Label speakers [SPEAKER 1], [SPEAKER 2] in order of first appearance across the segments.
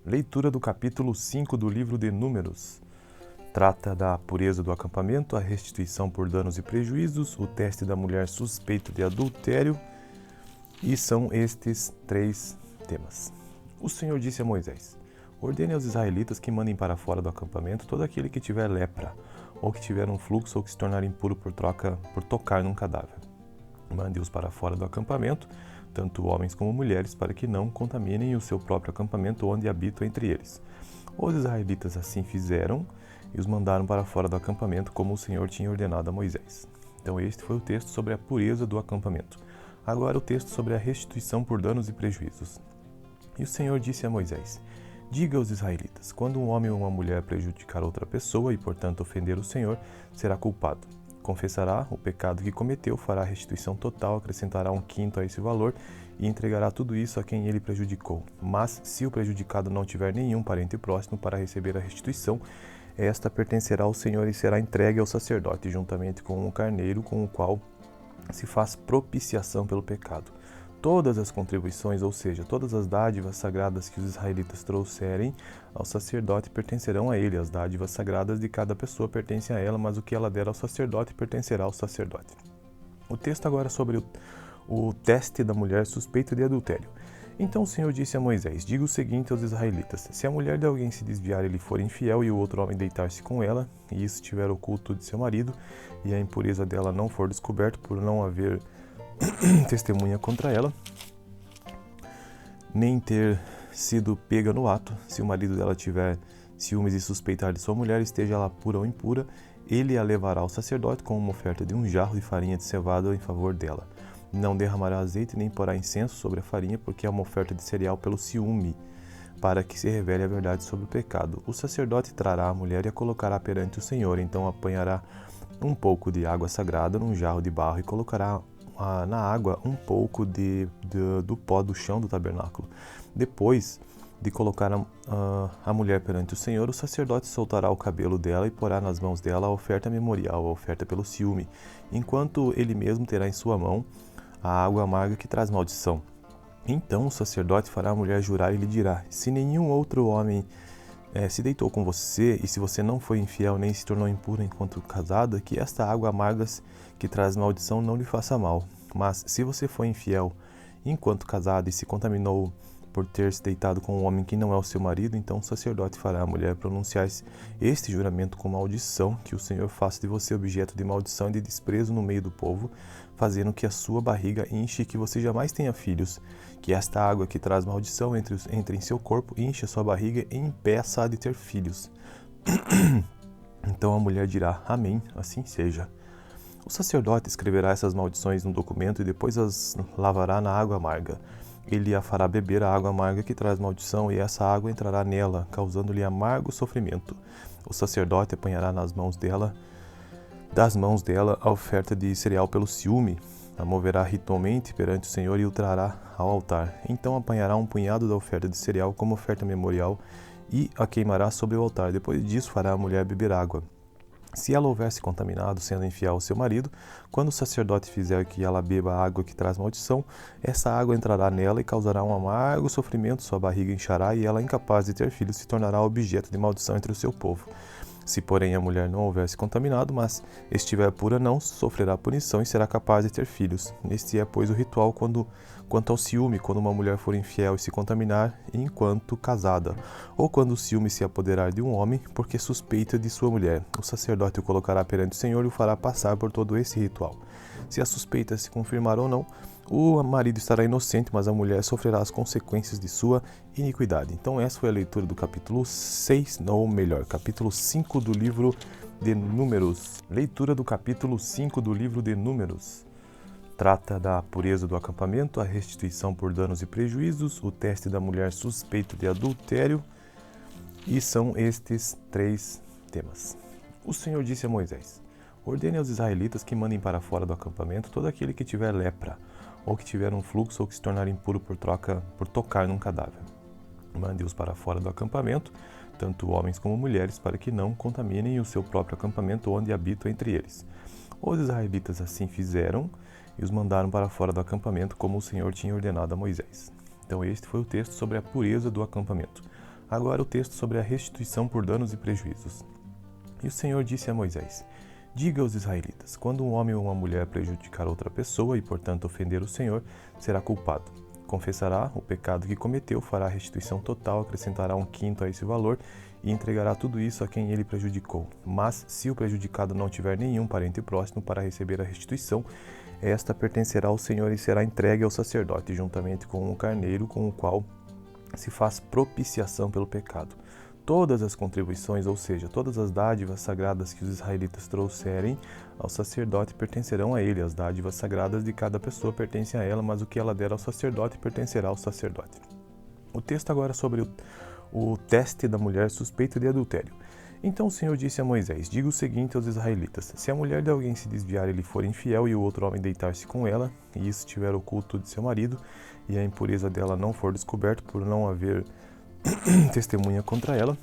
[SPEAKER 1] Leitura do capítulo 5 do livro de Números. Trata da pureza do acampamento, a restituição por danos e prejuízos, o teste da mulher suspeita de adultério, e são estes 3 temas. O Senhor disse a Moisés: ordene aos israelitas que mandem para fora do acampamento todo aquele que tiver lepra, ou que tiver um fluxo, ou que se tornar impuro por tocar num cadáver. Mande-os para fora do acampamento, tanto homens como mulheres, para que não contaminem o seu próprio acampamento onde habitam entre eles. Os israelitas assim fizeram e os mandaram para fora do acampamento, como o Senhor tinha ordenado a Moisés. Então este foi o texto sobre a pureza do acampamento. Agora o texto sobre a restituição por danos e prejuízos. E o Senhor disse a Moisés: diga aos israelitas, quando um homem ou uma mulher prejudicar outra pessoa e, portanto, ofender o Senhor, será culpado. Confessará o pecado que cometeu, fará a restituição total, acrescentará 1/5 a esse valor e entregará tudo isso a quem ele prejudicou. Mas, se o prejudicado não tiver nenhum parente próximo para receber a restituição, esta pertencerá ao Senhor e será entregue ao sacerdote, juntamente com um carneiro com o qual se faz propiciação pelo pecado. Todas as contribuições, ou seja, todas as dádivas sagradas que os israelitas trouxerem ao sacerdote pertencerão a ele. As dádivas sagradas de cada pessoa pertencem a ela, mas o que ela der ao sacerdote pertencerá ao sacerdote. O texto agora é sobre o teste da mulher suspeita de adultério. Então o Senhor disse a Moisés: diga o seguinte aos israelitas: se a mulher de alguém se desviar e lhe for infiel e o outro homem deitar-se com ela, e isso estiver oculto de seu marido, e a impureza dela não for descoberta por não haver testemunha contra ela, nem ter sido pega no ato, se o marido dela tiver ciúmes e suspeitar de sua mulher, esteja ela pura ou impura, ele a levará ao sacerdote com uma oferta de 1 jarro de farinha de cevada em favor dela. Não derramará azeite nem porá incenso sobre a farinha, porque é uma oferta de cereal pelo ciúme, para que se revele a verdade sobre o pecado. O sacerdote trará a mulher e a colocará perante o Senhor, então apanhará um pouco de água sagrada num jarro de barro e colocará na água um pouco do pó do chão do tabernáculo. Depois de colocar a mulher perante o Senhor, o sacerdote soltará o cabelo dela e porá nas mãos dela a oferta memorial, a oferta pelo ciúme, enquanto ele mesmo terá em sua mão a água amarga que traz maldição. Então o sacerdote fará a mulher jurar e lhe dirá: se nenhum outro homem se deitou com você, e se você não foi infiel nem se tornou impura enquanto casada, que esta água amarga que traz maldição não lhe faça mal. Mas se você foi infiel enquanto casada e se contaminou por ter se deitado com um homem que não é o seu marido, então o sacerdote fará a mulher pronunciar este juramento com maldição, que o Senhor faça de você objeto de maldição e de desprezo no meio do povo, fazendo que a sua barriga enche e que você jamais tenha filhos, que esta água que traz maldição entre em seu corpo, enche a sua barriga e impeça-a de ter filhos. Então a mulher dirá: amém, assim seja. O sacerdote escreverá essas maldições num documento e depois as lavará na água amarga. Ele a fará beber a água amarga que traz maldição, e essa água entrará nela, causando-lhe amargo sofrimento. O sacerdote apanhará das mãos dela a oferta de cereal pelo ciúme, a moverá ritualmente perante o Senhor e o trará ao altar. Então apanhará um punhado da oferta de cereal como oferta memorial e a queimará sobre o altar. Depois disso fará a mulher beber água. Se ela houver se contaminado, sendo infiel ao seu marido, quando o sacerdote fizer que ela beba a água que traz maldição, essa água entrará nela e causará um amargo sofrimento, sua barriga inchará e ela, incapaz de ter filhos, se tornará objeto de maldição entre o seu povo. Se, porém, a mulher não houver se contaminado, mas estiver pura, não sofrerá punição e será capaz de ter filhos. Este é, pois, o ritual quanto ao ciúme, quando uma mulher for infiel e se contaminar enquanto casada, ou quando o ciúme se apoderar de um homem, porque suspeita de sua mulher. O sacerdote o colocará perante o Senhor e o fará passar por todo esse ritual. Se a suspeita se confirmar ou não, o marido estará inocente, mas a mulher sofrerá as consequências de sua iniquidade. Então essa foi a leitura do capítulo 6, ou melhor, capítulo 5 do livro de Números. Leitura do capítulo 5 do livro de Números. Trata da pureza do acampamento, a restituição por danos e prejuízos, o teste da mulher suspeita de adultério, e são estes 3 temas. O Senhor disse a Moisés: ordene aos israelitas que mandem para fora do acampamento todo aquele que tiver lepra, ou que tiver um fluxo, ou que se tornar impuro por tocar num cadáver. Mande-os para fora do acampamento, tanto homens como mulheres, para que não contaminem o seu próprio acampamento onde habitam entre eles. Os israelitas assim fizeram e os mandaram para fora do acampamento, como o Senhor tinha ordenado a Moisés. Então este foi o texto sobre a pureza do acampamento. Agora o texto sobre a restituição por danos e prejuízos. E o Senhor disse a Moisés: Diga aos israelitas: quando um homem ou uma mulher prejudicar outra pessoa e, portanto, ofender o Senhor, será culpado. Confessará o pecado que cometeu, fará restituição total, acrescentará 1/5 a esse valor e entregará tudo isso a quem ele prejudicou. Mas, se o prejudicado não tiver nenhum parente próximo para receber a restituição, esta pertencerá ao Senhor e será entregue ao sacerdote, juntamente com um carneiro com o qual se faz propiciação pelo pecado. Todas as contribuições, ou seja, todas as dádivas sagradas que os israelitas trouxerem ao sacerdote pertencerão a ele. As dádivas sagradas de cada pessoa pertencem a ela, mas o que ela der ao sacerdote pertencerá ao sacerdote. O texto agora é sobre o teste da mulher suspeita de adultério. Então o Senhor disse a Moisés: Diga o seguinte aos israelitas: se a mulher de alguém se desviar e lhe for infiel e o outro homem deitar-se com ela, e isso estiver oculto de seu marido, e a impureza dela não for descoberta por não haver testemunha contra ela,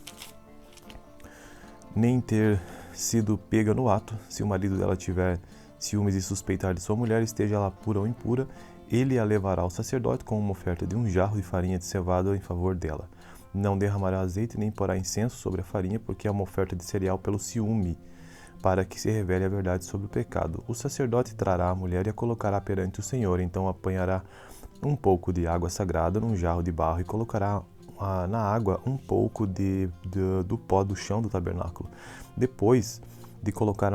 [SPEAKER 1] nem ter sido pega no ato, se o marido dela tiver ciúmes e suspeitar de sua mulher, esteja ela pura ou impura, ele a levará ao sacerdote com uma oferta de 1 jarro de farinha de cevada em favor dela. Não derramará azeite nem porá incenso sobre a farinha, porque é uma oferta de cereal pelo ciúme, para que se revele a verdade sobre o pecado. O sacerdote trará a mulher e a colocará perante o Senhor, então apanhará um pouco de água sagrada num jarro de barro e colocará na água um pouco do pó do chão do tabernáculo. Depois de colocar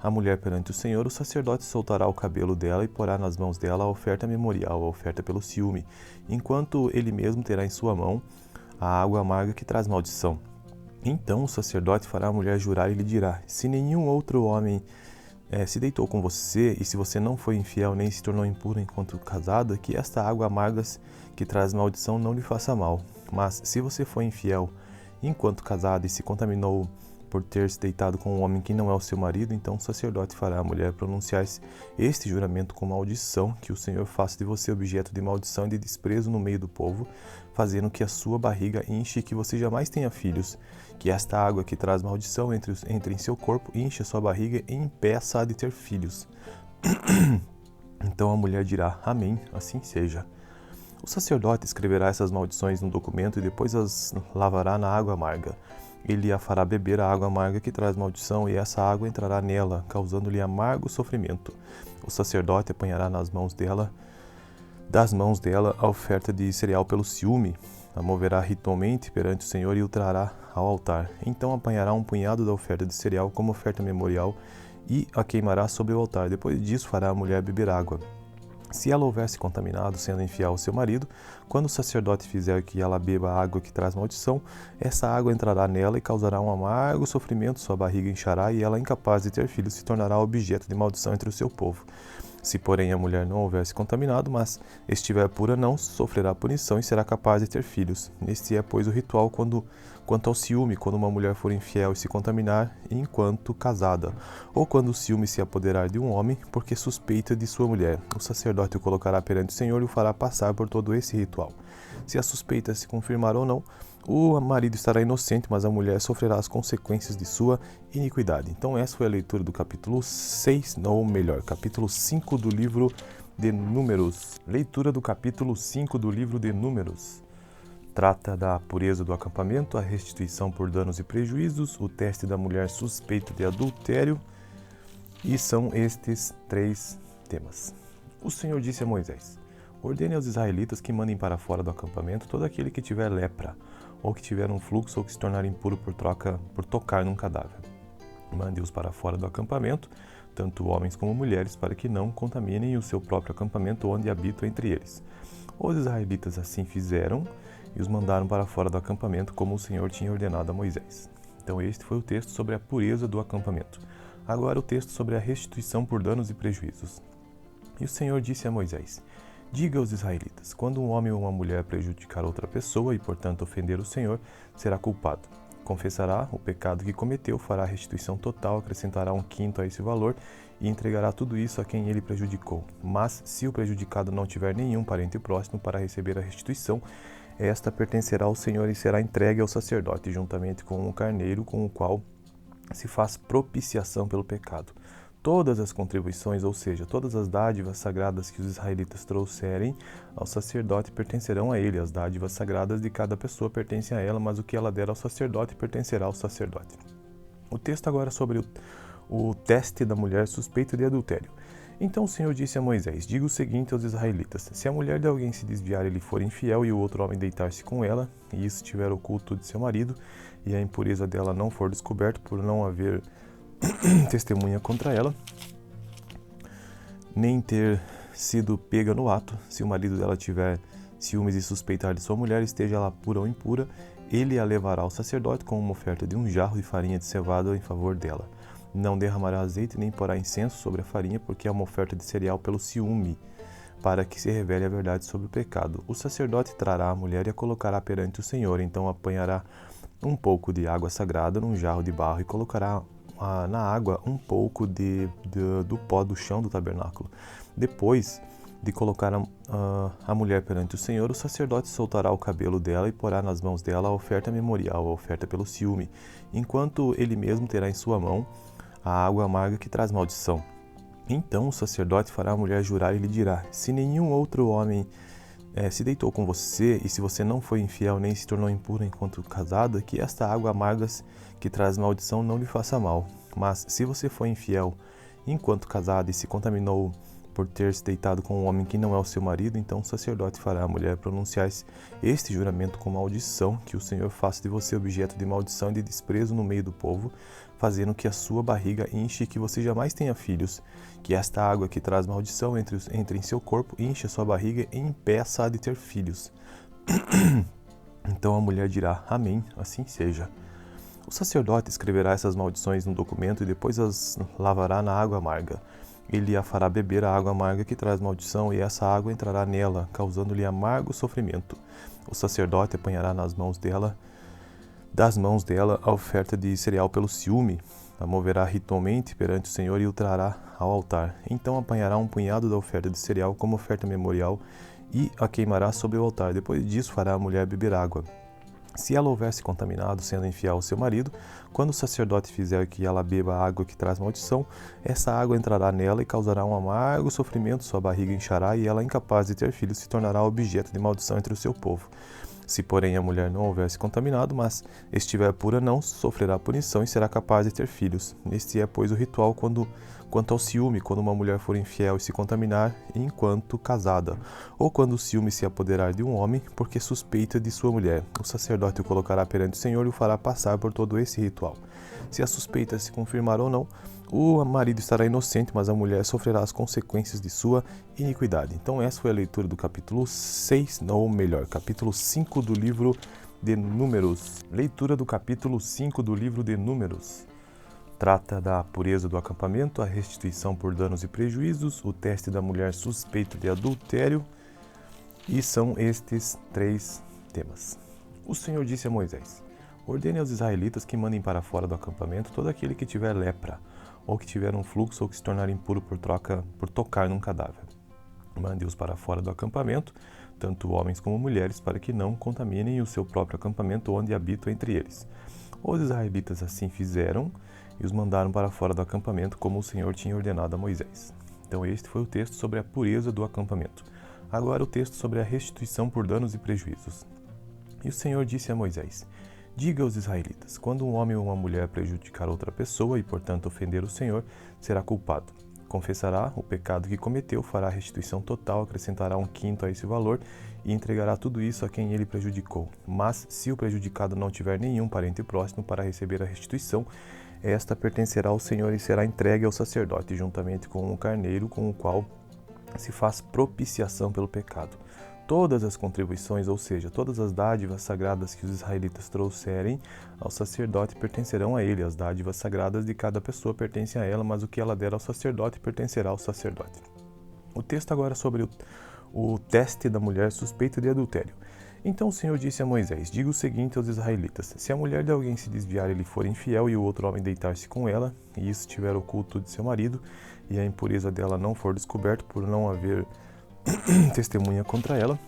[SPEAKER 1] a mulher perante o Senhor, o sacerdote soltará o cabelo dela e porá nas mãos dela a oferta memorial, a oferta pelo ciúme, enquanto ele mesmo terá em sua mão a água amarga que traz maldição. Então o sacerdote fará a mulher jurar e lhe dirá: se nenhum outro homem se deitou com você, e se você não foi infiel nem se tornou impura enquanto casada, que esta água amarga que traz maldição não lhe faça mal. Mas se você foi infiel enquanto casada e se contaminou por ter se deitado com um homem que não é o seu marido, então o sacerdote fará a mulher pronunciar este juramento com maldição, que o Senhor faça de você objeto de maldição e de desprezo no meio do povo, fazendo que a sua barriga enche e que você jamais tenha filhos. Que esta água que traz maldição entre em seu corpo, enche a sua barriga e impeça-a de ter filhos. Então a mulher dirá: Amém, assim seja. O sacerdote escreverá essas maldições num documento e depois as lavará na água amarga. Ele a fará beber a água amarga que traz maldição, e essa água entrará nela, causando-lhe amargo sofrimento. O sacerdote apanhará das mãos dela a oferta de cereal pelo ciúme, a moverá ritualmente perante o Senhor e o trará ao altar. Então apanhará um punhado da oferta de cereal como oferta memorial e a queimará sobre o altar. Depois disso fará a mulher beber água. Se ela houver se contaminado, sendo infiel ao seu marido, quando o sacerdote fizer que ela beba a água que traz maldição, essa água entrará nela e causará um amargo sofrimento, sua barriga inchará e ela, incapaz de ter filhos, se tornará objeto de maldição entre o seu povo. Se, porém, a mulher não houver se contaminado, mas estiver pura, não sofrerá punição e será capaz de ter filhos. Este é, pois, o ritual quanto ao ciúme, quando uma mulher for infiel e se contaminar enquanto casada, ou quando o ciúme se apoderar de um homem, porque suspeita de sua mulher. O sacerdote o colocará perante o Senhor e o fará passar por todo esse ritual. Se a suspeita se confirmar ou não, o marido estará inocente, mas a mulher sofrerá as consequências de sua iniquidade. Então essa foi a leitura do capítulo 6, ou melhor, capítulo 5 do livro de Números. Leitura do capítulo 5 do livro de Números. Trata da pureza do acampamento, a restituição por danos e prejuízos, o teste da mulher suspeita de adultério, e são estes 3 temas. O Senhor disse a Moisés: Ordene aos israelitas que mandem para fora do acampamento todo aquele que tiver lepra, ou que tiver um fluxo, ou que se tornar impuro por tocar num cadáver. Mande-os para fora do acampamento, tanto homens como mulheres, para que não contaminem o seu próprio acampamento onde habitam entre eles. Os israelitas assim fizeram e os mandaram para fora do acampamento, como o Senhor tinha ordenado a Moisés. Então este foi o texto sobre a pureza do acampamento. Agora o texto sobre a restituição por danos e prejuízos. E o Senhor disse a Moisés: Diga aos israelitas: quando um homem ou uma mulher prejudicar outra pessoa e, portanto, ofender o Senhor, será culpado. Confessará o pecado que cometeu, fará restituição total, acrescentará 1/5 a esse valor e entregará tudo isso a quem ele prejudicou. Mas, se o prejudicado não tiver nenhum parente próximo para receber a restituição, esta pertencerá ao Senhor e será entregue ao sacerdote, juntamente com um carneiro com o qual se faz propiciação pelo pecado. Todas as contribuições, ou seja, todas as dádivas sagradas que os israelitas trouxerem ao sacerdote pertencerão a ele. As dádivas sagradas de cada pessoa pertencem a ela, mas o que ela der ao sacerdote pertencerá ao sacerdote. O texto agora é sobre o teste da mulher suspeita de adultério. Então o Senhor disse a Moisés: diga o seguinte aos israelitas: se a mulher de alguém se desviar e lhe for infiel e o outro homem deitar-se com ela, e isso estiver oculto de seu marido, e a impureza dela não for descoberta por não haver testemunha contra ela, nem ter sido pega no ato, se o marido dela tiver ciúmes e suspeitar de sua mulher, esteja ela pura ou impura, ele a levará ao sacerdote com uma oferta de um jarro de farinha de cevada em favor dela. Não derramará azeite nem porá incenso sobre a farinha, porque é uma oferta de cereal pelo ciúme, para que se revele a verdade sobre o pecado. O sacerdote trará a mulher e a colocará perante o Senhor, então apanhará um pouco de água sagrada num jarro de barro e colocará na água um pouco do pó do chão do tabernáculo. Depois de colocar a mulher perante o Senhor, o sacerdote soltará o cabelo dela e porá nas mãos dela a oferta memorial, a oferta pelo ciúme, enquanto ele mesmo terá em sua mão a água amarga que traz maldição. Então o sacerdote fará a mulher jurar e lhe dirá: se nenhum outro homem se deitou com você, e se você não foi infiel nem se tornou impura enquanto casada, que esta água amarga que traz maldição não lhe faça mal. Mas se você foi infiel enquanto casada e se contaminou por ter se deitado com um homem que não é o seu marido, então o sacerdote fará a mulher pronunciar este juramento com maldição, que o Senhor faça de você objeto de maldição e de desprezo no meio do povo, fazendo que a sua barriga enche e que você jamais tenha filhos, que esta água que traz maldição entre em seu corpo, enche a sua barriga e impeça-a de ter filhos. Então a mulher dirá: amém, assim seja. O sacerdote escreverá essas maldições no documento e depois as lavará na água amarga. Ele a fará beber a água amarga que traz maldição, e essa água entrará nela, causando-lhe amargo sofrimento. O sacerdote apanhará das mãos dela a oferta de cereal pelo ciúme, a moverá ritualmente perante o Senhor e o trará ao altar. Então apanhará um punhado da oferta de cereal como oferta memorial e a queimará sobre o altar. Depois disso fará a mulher beber água. Se ela houver se contaminado, sendo infiel ao seu marido, quando o sacerdote fizer que ela beba a água que traz maldição, essa água entrará nela e causará um amargo sofrimento, sua barriga inchará e ela, incapaz de ter filhos, se tornará objeto de maldição entre o seu povo. Se, porém, a mulher não houver se contaminado, mas estiver pura, não sofrerá punição e será capaz de ter filhos. Este é, pois, o ritual quanto ao ciúme, quando uma mulher for infiel e se contaminar enquanto casada, ou quando o ciúme se apoderar de um homem, porque suspeita de sua mulher. O sacerdote o colocará perante o Senhor e o fará passar por todo esse ritual. Se a suspeita se confirmar ou não, o marido estará inocente, mas a mulher sofrerá as consequências de sua iniquidade. Então essa foi a leitura do capítulo 6, ou melhor, capítulo 5 do livro de Números. Leitura do capítulo 5 do livro de Números. Trata da pureza do acampamento, a restituição por danos e prejuízos, o teste da mulher suspeita de adultério, e são estes 3 temas. O Senhor disse a Moisés: ordene aos israelitas que mandem para fora do acampamento todo aquele que tiver lepra, ou que tiver um fluxo, ou que se tornar impuro por tocar num cadáver. Mande-os para fora do acampamento, tanto homens como mulheres, para que não contaminem o seu próprio acampamento onde habitam entre eles. Os israelitas assim fizeram e os mandaram para fora do acampamento, como o Senhor tinha ordenado a Moisés. Então este foi o texto sobre a pureza do acampamento. Agora o texto sobre a restituição por danos e prejuízos. E o Senhor disse a Moisés: diga aos israelitas: quando um homem ou uma mulher prejudicar outra pessoa e, portanto, ofender o Senhor, será culpado. Confessará o pecado que cometeu, fará restituição total, acrescentará 1/5 a esse valor e entregará tudo isso a quem ele prejudicou. Mas, se o prejudicado não tiver nenhum parente próximo para receber a restituição, esta pertencerá ao Senhor e será entregue ao sacerdote, juntamente com um carneiro com o qual se faz propiciação pelo pecado. Todas as contribuições, ou seja, todas as dádivas sagradas que os israelitas trouxerem ao sacerdote pertencerão a ele. As dádivas sagradas de cada pessoa pertencem a ela, mas o que ela der ao sacerdote pertencerá ao sacerdote. O texto agora é sobre o teste da mulher suspeita de adultério. Então o Senhor disse a Moisés: diga o seguinte aos israelitas: se a mulher de alguém se desviar e lhe for infiel e o outro homem deitar-se com ela, e isso estiver oculto de seu marido, e a impureza dela não for descoberta por não haver testemunha contra ela,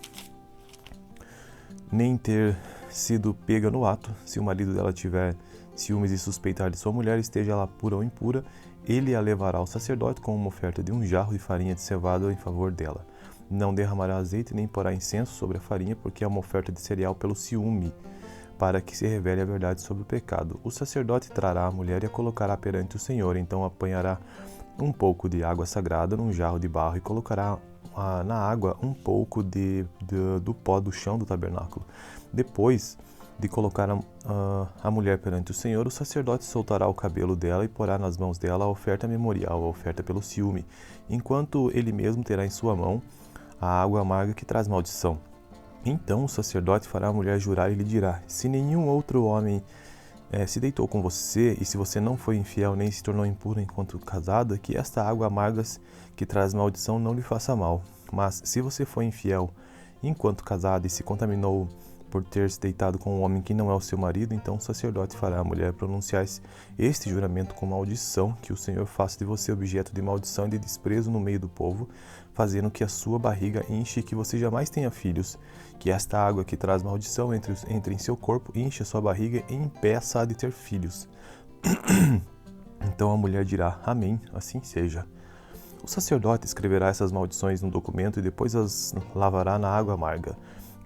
[SPEAKER 1] nem ter sido pega no ato, se o marido dela tiver ciúmes e suspeitar de sua mulher, esteja ela pura ou impura, ele a levará ao sacerdote com uma oferta de um jarro de farinha de cevada em favor dela. Não derramará azeite nem porá incenso sobre a farinha, porque é uma oferta de cereal pelo ciúme, para que se revele a verdade sobre o pecado. O sacerdote trará a mulher e a colocará perante o Senhor, então apanhará um pouco de água sagrada num jarro de barro e colocará na água um pouco do pó do chão do tabernáculo. Depois de colocar a mulher perante o Senhor, o sacerdote soltará o cabelo dela e porá nas mãos dela a oferta memorial, a oferta pelo ciúme, enquanto ele mesmo terá em sua mão a água amarga que traz maldição. Então o sacerdote fará a mulher jurar e lhe dirá: se nenhum outro homem se deitou com você, e se você não foi infiel nem se tornou impura enquanto casada, que esta água amarga que traz maldição não lhe faça mal. Mas se você foi infiel enquanto casada e se contaminou por ter se deitado com um homem que não é o seu marido, então o sacerdote fará a mulher pronunciar este juramento com maldição, que o Senhor faça de você objeto de maldição e de desprezo no meio do povo, fazendo que a sua barriga enche e que você jamais tenha filhos, que esta água que traz maldição entre em seu corpo, enche a sua barriga e impeça a de ter filhos. Então a mulher dirá: amém, assim seja. O sacerdote escreverá essas maldições no documento e depois as lavará na água amarga.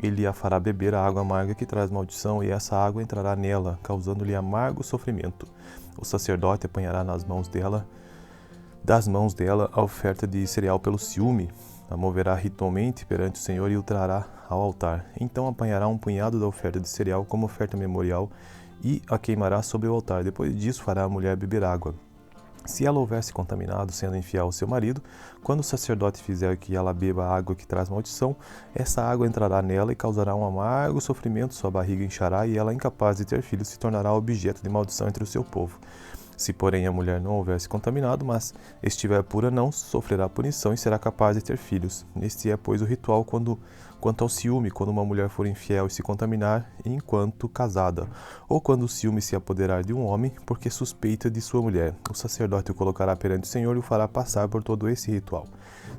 [SPEAKER 1] Ele a fará beber a água amarga que traz maldição, e essa água entrará nela, causando-lhe amargo sofrimento. O sacerdote apanhará das mãos dela a oferta de cereal pelo ciúme, a moverá ritualmente perante o Senhor e o trará ao altar. Então apanhará um punhado da oferta de cereal como oferta memorial e a queimará sobre o altar. Depois disso fará a mulher beber água. Se ela houvesse contaminado, sendo infiel ao seu marido, quando o sacerdote fizer que ela beba a água que traz maldição, essa água entrará nela e causará um amargo sofrimento, sua barriga inchará e ela, incapaz de ter filhos, se tornará objeto de maldição entre o seu povo. Se, porém, a mulher não houvesse contaminado, mas estiver pura, não sofrerá punição e será capaz de ter filhos. Este é, pois, o ritual quanto ao ciúme, quando uma mulher for infiel e se contaminar enquanto casada, ou quando o ciúme se apoderar de um homem, porque suspeita de sua mulher. O sacerdote o colocará perante o Senhor e o fará passar por todo esse ritual.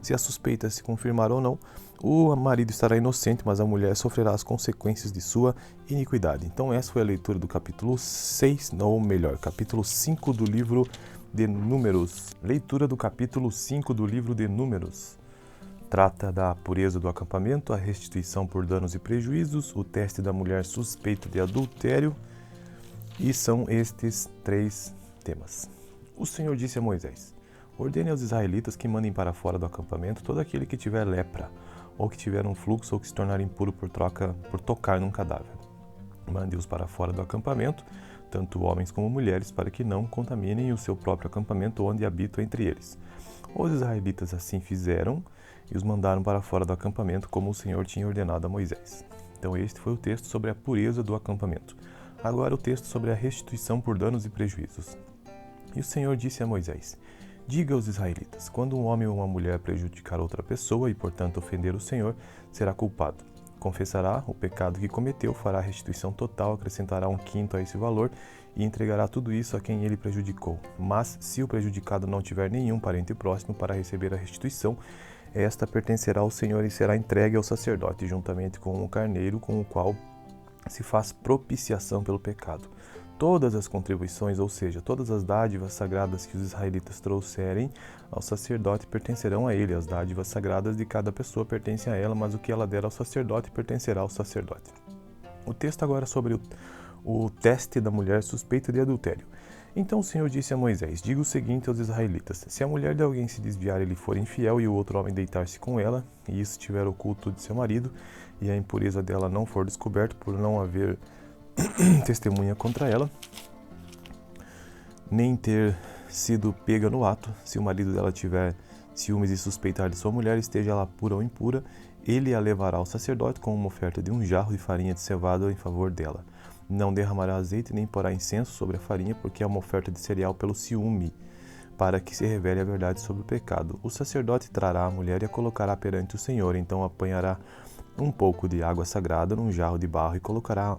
[SPEAKER 1] Se a suspeita se confirmar ou não, o marido estará inocente, mas a mulher sofrerá as consequências de sua iniquidade. Então essa foi a leitura do capítulo 6, ou melhor, capítulo 5 do livro de Números. Leitura do capítulo 5 do livro de Números. Trata da pureza do acampamento, a restituição por danos e prejuízos, o teste da mulher suspeita de adultério, e são estes 3 temas. O Senhor disse a Moisés: ordene aos israelitas que mandem para fora do acampamento todo aquele que tiver lepra, ou que tiver um fluxo, ou que se tornar impuro por tocar num cadáver. Mande-os para fora do acampamento, tanto homens como mulheres, para que não contaminem o seu próprio acampamento onde habitam entre eles. Os israelitas assim fizeram e os mandaram para fora do acampamento, como o Senhor tinha ordenado a Moisés. Então este foi o texto sobre a pureza do acampamento. Agora o texto sobre a restituição por danos e prejuízos. E o Senhor disse a Moisés: diga aos israelitas: quando um homem ou uma mulher prejudicar outra pessoa e, portanto, ofender o Senhor, será culpado. Confessará o pecado que cometeu, fará restituição total, acrescentará 1/5 a esse valor e entregará tudo isso a quem ele prejudicou. Mas, se o prejudicado não tiver nenhum parente próximo para receber a restituição, esta pertencerá ao Senhor e será entregue ao sacerdote, juntamente com o carneiro com o qual se faz propiciação pelo pecado. Todas as contribuições, ou seja, todas as dádivas sagradas que os israelitas trouxerem ao sacerdote pertencerão a ele. As dádivas sagradas de cada pessoa pertencem a ela, mas o que ela der ao sacerdote pertencerá ao sacerdote. O texto agora sobre o teste da mulher suspeita de adultério. Então o Senhor disse a Moisés: diga o seguinte aos israelitas: se a mulher de alguém se desviar e lhe for infiel e o outro homem deitar-se com ela, e isso estiver oculto de seu marido, e a impureza dela não for descoberta por não haver testemunha contra ela, nem ter sido pega no ato, se o marido dela tiver ciúmes e suspeitar de sua mulher, esteja ela pura ou impura, ele a levará ao sacerdote com uma oferta de um jarro de farinha de cevada em favor dela. Não derramará azeite nem porá incenso sobre a farinha, porque é uma oferta de cereal pelo ciúme, para que se revele a verdade sobre o pecado. O sacerdote trará a mulher e a colocará perante o Senhor, então apanhará um pouco de água sagrada num jarro de barro e colocará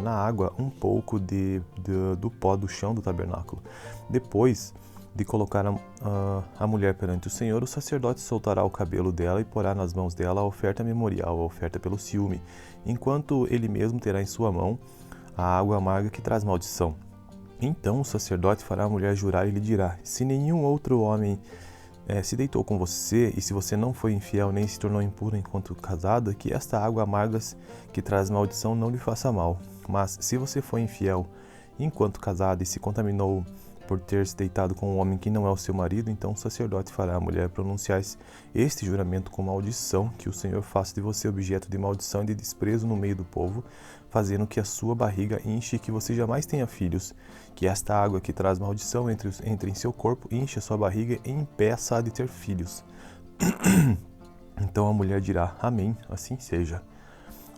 [SPEAKER 1] na água um pouco do pó do chão do tabernáculo. Depois de colocar a mulher perante o Senhor, o sacerdote soltará o cabelo dela e porá nas mãos dela a oferta memorial, a oferta pelo ciúme, enquanto ele mesmo terá em sua mão a água amarga que traz maldição. Então o sacerdote fará a mulher jurar e lhe dirá: se nenhum outro homem se deitou com você, e se você não foi infiel nem se tornou impura enquanto casada, que esta água amarga que traz maldição não lhe faça mal. Mas se você foi infiel enquanto casada e se contaminou por ter se deitado com um homem que não é o seu marido, então o sacerdote fará a mulher pronunciar este juramento com maldição, que o Senhor faça de você objeto de maldição e de desprezo no meio do povo, fazendo que a sua barriga enche e que você jamais tenha filhos, que esta água que traz maldição entre em seu corpo, enche a sua barriga e impeça-a de ter filhos. Então a mulher dirá: amém, assim seja.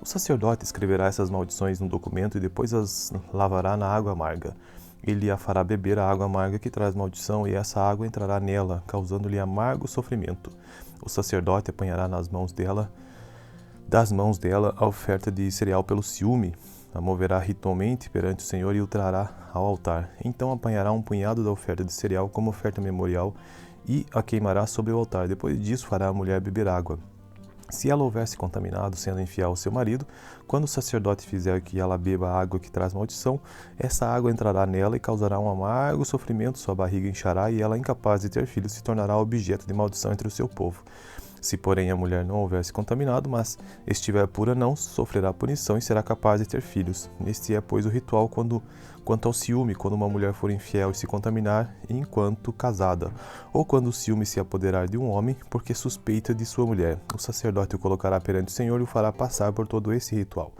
[SPEAKER 1] O sacerdote escreverá essas maldições num documento e depois as lavará na água amarga. Ele a fará beber a água amarga que traz maldição, e essa água entrará nela, causando-lhe amargo sofrimento. O sacerdote apanhará das mãos dela a oferta de cereal pelo ciúme, a moverá ritualmente perante o Senhor e o trará ao altar. Então apanhará um punhado da oferta de cereal como oferta memorial e a queimará sobre o altar. Depois disso fará a mulher beber água. Se ela houver se contaminado, sendo infiel ao seu marido, quando o sacerdote fizer que ela beba a água que traz maldição, essa água entrará nela e causará um amargo sofrimento, sua barriga inchará e ela, incapaz de ter filhos, se tornará objeto de maldição entre o seu povo. Se, porém, a mulher não houver se contaminado, mas estiver pura, não sofrerá punição e será capaz de ter filhos. Este é, pois, o ritual quanto ao ciúme, quando uma mulher for infiel e se contaminar enquanto casada, ou quando o ciúme se apoderar de um homem, porque suspeita de sua mulher. O sacerdote o colocará perante o Senhor e o fará passar por todo esse ritual.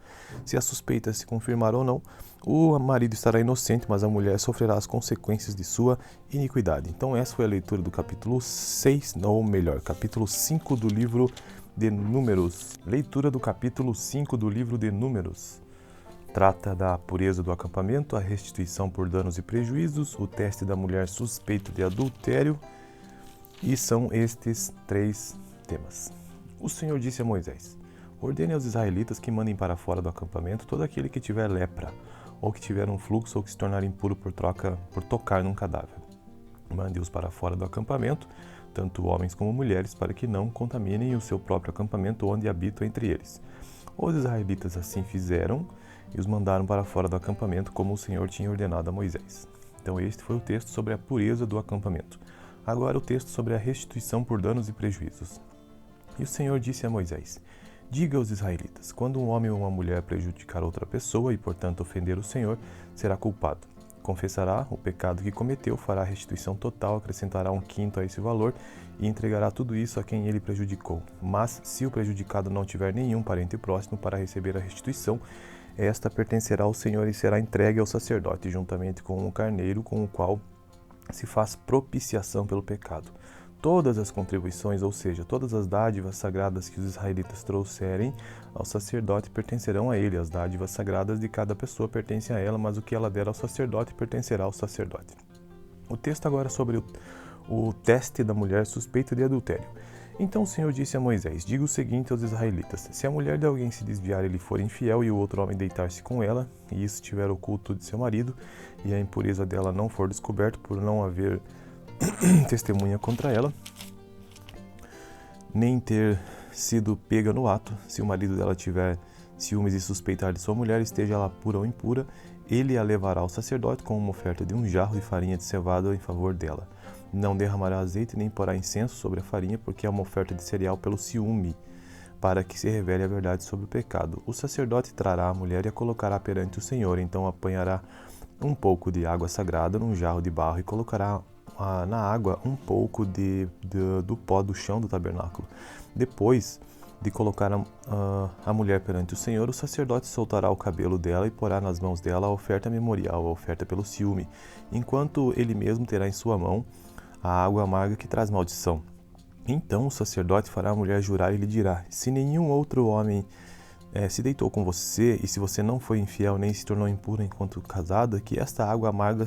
[SPEAKER 1] Se a suspeita se confirmar ou não, o marido estará inocente, mas a mulher sofrerá as consequências de sua iniquidade. Então essa foi a leitura do capítulo 6, ou melhor, capítulo 5 do livro de Números. Leitura do capítulo 5 do livro de Números. Trata da pureza do acampamento, a restituição por danos e prejuízos, o teste da mulher suspeita de adultério, e são estes 3 temas. O Senhor disse a Moisés: ordene aos israelitas que mandem para fora do acampamento todo aquele que tiver lepra, ou que tiver um fluxo, ou que se tornar impuro por tocar num cadáver. Mande-os para fora do acampamento, tanto homens como mulheres, para que não contaminem o seu próprio acampamento onde habitam entre eles. Os israelitas assim fizeram e os mandaram para fora do acampamento, como o Senhor tinha ordenado a Moisés. Então este foi o texto sobre a pureza do acampamento. Agora o texto sobre a restituição por danos e prejuízos. E o Senhor disse a Moisés: diga aos israelitas: quando um homem ou uma mulher prejudicar outra pessoa e, portanto, ofender o Senhor, será culpado. Confessará o pecado que cometeu, fará restituição total, acrescentará 1/5 a esse valor e entregará tudo isso a quem ele prejudicou. Mas, se o prejudicado não tiver nenhum parente próximo para receber a restituição, esta pertencerá ao Senhor e será entregue ao sacerdote, juntamente com um carneiro com o qual se faz propiciação pelo pecado. Todas as contribuições, ou seja, todas as dádivas sagradas que os israelitas trouxerem ao sacerdote pertencerão a ele. As dádivas sagradas de cada pessoa pertencem a ela, mas o que ela der ao sacerdote pertencerá ao sacerdote. O texto agora é sobre o teste da mulher suspeita de adultério. Então o Senhor disse a Moisés: diga o seguinte aos israelitas: se a mulher de alguém se desviar e lhe for infiel, e o outro homem deitar-se com ela, e isso estiver oculto de seu marido, e a impureza dela não for descoberta por não haver testemunha contra ela, nem ter sido pega no ato, se o marido dela tiver ciúmes e suspeitar de sua mulher, esteja ela pura ou impura, ele a levará ao sacerdote com uma oferta de um jarro de farinha de cevada em favor dela. Não derramará azeite nem porá incenso sobre a farinha, porque é uma oferta de cereal pelo ciúme, para que se revele a verdade sobre o pecado. O sacerdote trará a mulher e a colocará perante o Senhor, então apanhará um pouco de água sagrada num jarro de barro e colocará na água um pouco do pó do chão do tabernáculo. Depois de colocar a mulher perante o Senhor, o sacerdote soltará o cabelo dela e porá nas mãos dela a oferta memorial, a oferta pelo ciúme, enquanto ele mesmo terá em sua mão a água amarga que traz maldição. Então o sacerdote fará a mulher jurar e lhe dirá: se nenhum outro homem se deitou com você, e se você não foi infiel nem se tornou impura enquanto casada, que esta água amarga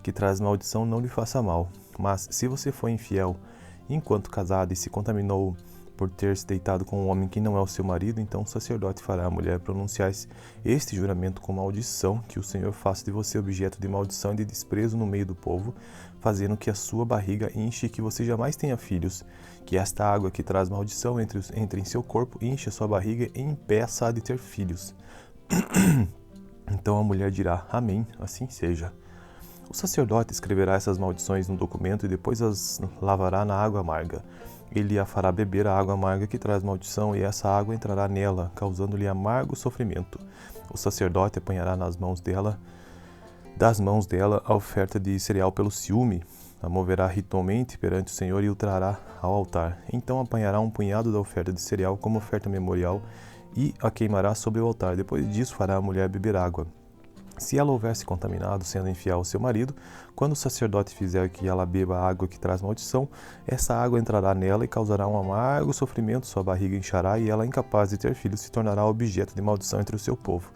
[SPEAKER 1] que traz maldição não lhe faça mal. Mas se você foi infiel enquanto casada e se contaminou por ter se deitado com um homem que não é o seu marido, então o sacerdote fará a mulher pronunciar este juramento com maldição, que o Senhor faça de você objeto de maldição e de desprezo no meio do povo, fazendo que a sua barriga enche e que você jamais tenha filhos, que esta água que traz maldição entre em seu corpo, enche a sua barriga e impeça a de ter filhos. Então a mulher dirá, amém, assim seja. O sacerdote escreverá essas maldições num documento e depois as lavará na água amarga. Ele a fará beber a água amarga que traz maldição, e essa água entrará nela, causando-lhe amargo sofrimento. O sacerdote apanhará das mãos dela a oferta de cereal pelo ciúme, a moverá ritualmente perante o Senhor e o trará ao altar. Então apanhará um punhado da oferta de cereal como oferta memorial e a queimará sobre o altar. Depois disso fará a mulher beber água. Se ela houver se contaminado, sendo infiel ao seu marido, quando o sacerdote fizer que ela beba a água que traz maldição, essa água entrará nela e causará um amargo sofrimento, sua barriga inchará e ela, incapaz de ter filhos, se tornará objeto de maldição entre o seu povo.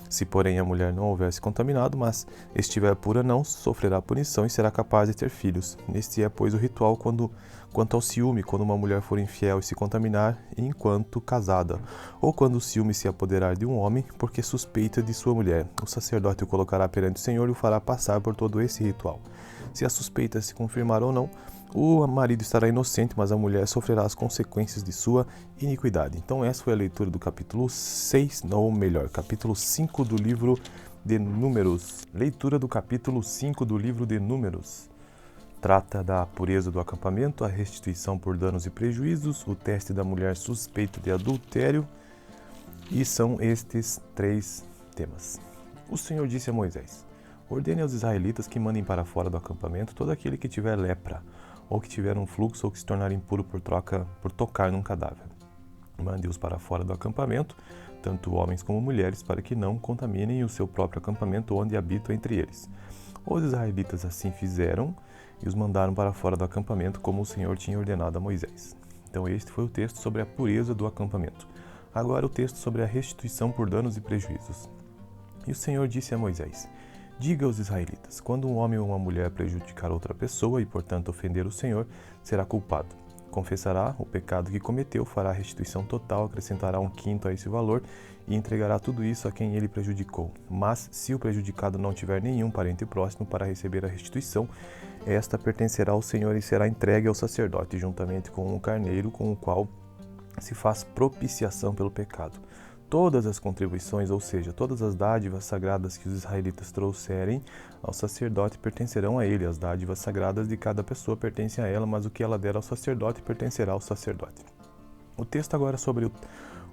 [SPEAKER 1] Se, porém, a mulher não houver se contaminado, mas estiver pura, não sofrerá punição e será capaz de ter filhos. Este é, pois, o ritual quanto ao ciúme, quando uma mulher for infiel e se contaminar enquanto casada, ou quando o ciúme se apoderar de um homem, porque suspeita de sua mulher. O sacerdote o colocará perante o Senhor e o fará passar por todo esse ritual. Se a suspeita se confirmar ou não, o marido estará inocente, mas a mulher sofrerá as consequências de sua iniquidade. Então essa foi a leitura do capítulo 6, ou melhor, capítulo 5 do livro de Números. Leitura do capítulo 5 do livro de Números. Trata da pureza do acampamento, a restituição por danos e prejuízos, o teste da mulher suspeita de adultério, e são estes 3 temas. O Senhor disse a Moisés: ordene aos israelitas que mandem para fora do acampamento todo aquele que tiver lepra, ou que tiver um fluxo, ou que se tornar impuro por tocar num cadáver. Mande-os para fora do acampamento, tanto homens como mulheres, para que não contaminem o seu próprio acampamento onde habitam entre eles. Os israelitas assim fizeram e os mandaram para fora do acampamento, como o Senhor tinha ordenado a Moisés. Então este foi o texto sobre a pureza do acampamento. Agora o texto sobre a restituição por danos e prejuízos. E o Senhor disse a Moisés: diga aos israelitas, quando um homem ou uma mulher prejudicar outra pessoa e, portanto, ofender o Senhor, será culpado. Confessará o pecado que cometeu, fará restituição total, acrescentará 1/5 a esse valor e entregará tudo isso a quem ele prejudicou. Mas, se o prejudicado não tiver nenhum parente próximo para receber a restituição, esta pertencerá ao Senhor e será entregue ao sacerdote, juntamente com um carneiro com o qual se faz propiciação pelo pecado. Todas as contribuições, ou seja, todas as dádivas sagradas que os israelitas trouxerem ao sacerdote pertencerão a ele. As dádivas sagradas de cada pessoa pertencem a ela, mas o que ela der ao sacerdote pertencerá ao sacerdote. O texto agora é sobre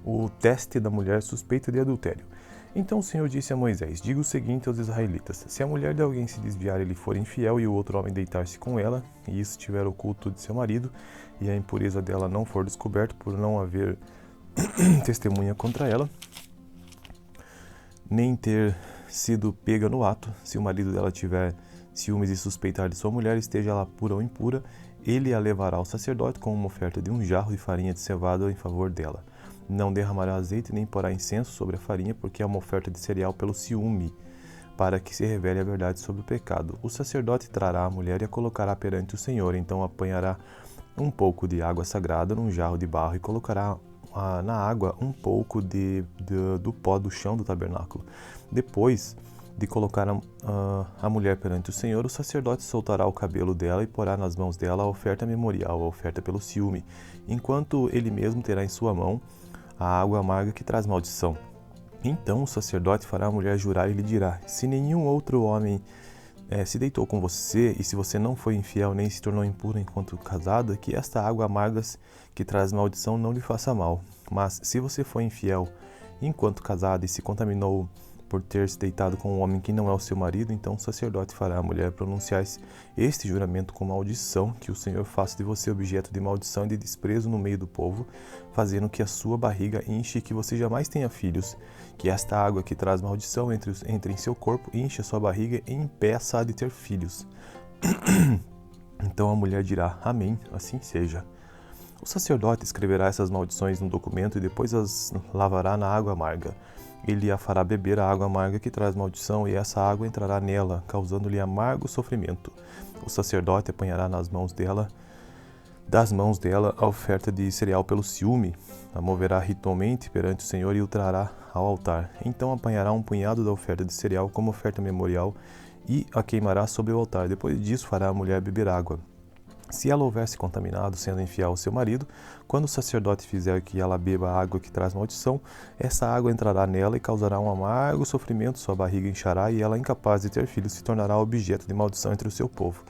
[SPEAKER 1] o teste da mulher suspeita de adultério. Então o Senhor disse a Moisés: diga o seguinte aos israelitas: se a mulher de alguém se desviar e lhe for infiel e o outro homem deitar-se com ela, e isso estiver oculto de seu marido, e a impureza dela não for descoberta por não haver testemunha contra ela, nem ter sido pega no ato, se o marido dela tiver ciúmes e suspeitar de sua mulher, esteja ela pura ou impura, ele a levará ao sacerdote com uma oferta de 1 jarro de farinha de cevada em favor dela. Não derramará azeite nem porá incenso sobre a farinha, porque é uma oferta de cereal pelo ciúme, para que se revele a verdade sobre o pecado. O sacerdote trará a mulher e a colocará perante o Senhor, então apanhará um pouco de água sagrada num jarro de barro e colocará na água um pouco do pó do chão do tabernáculo. Depois de colocar a mulher perante o Senhor, o sacerdote soltará o cabelo dela e porá nas mãos dela a oferta memorial, a oferta pelo ciúme, enquanto ele mesmo terá em sua mão a água amarga que traz maldição. Então o sacerdote fará a mulher jurar e lhe dirá: se nenhum outro homem se deitou com você, e se você não foi infiel nem se tornou impura enquanto casada, que esta água amarga que traz maldição não lhe faça mal. Mas se você foi infiel enquanto casada e se contaminou por ter se deitado com um homem que não é o seu marido, então o sacerdote fará a mulher pronunciar este juramento com maldição, que o Senhor faça de você objeto de maldição e de desprezo no meio do povo, fazendo que a sua barriga enche e que você jamais tenha filhos, que esta água que traz maldição entre em seu corpo, enche a sua barriga e impeça-a de ter filhos. Então a mulher dirá: amém, assim seja. O sacerdote escreverá essas maldições num documento e depois as lavará na água amarga. Ele a fará beber a água amarga que traz maldição, e essa água entrará nela, causando-lhe amargo sofrimento. O sacerdote apanhará das mãos dela a oferta de cereal pelo ciúme, a moverá ritualmente perante o Senhor e o trará ao altar. Então apanhará um punhado da oferta de cereal como oferta memorial e a queimará sobre o altar. Depois disso fará a mulher beber água. Se ela houver se contaminado, sendo infiel ao seu marido, quando o sacerdote fizer que ela beba a água que traz maldição, essa água entrará nela e causará um amargo sofrimento, sua barriga inchará e ela, incapaz de ter filhos, se tornará objeto de maldição entre o seu povo.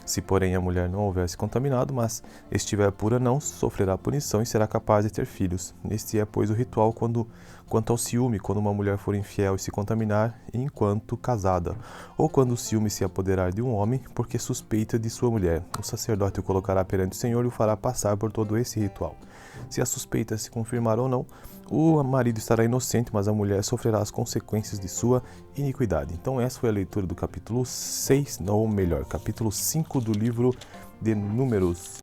[SPEAKER 1] Se, porém, a mulher não houver se contaminado, mas estiver pura, não sofrerá punição e será capaz de ter filhos. Este é, pois, o ritual quanto ao ciúme, quando uma mulher for infiel e se contaminar enquanto casada, ou quando o ciúme se apoderar de um homem, porque suspeita de sua mulher. O sacerdote o colocará perante o Senhor e o fará passar por todo esse ritual. Se a suspeita se confirmar ou não, o marido estará inocente, mas a mulher sofrerá as consequências de sua iniquidade. Então essa foi a leitura do capítulo 6, ou melhor, capítulo 5 do livro de Números.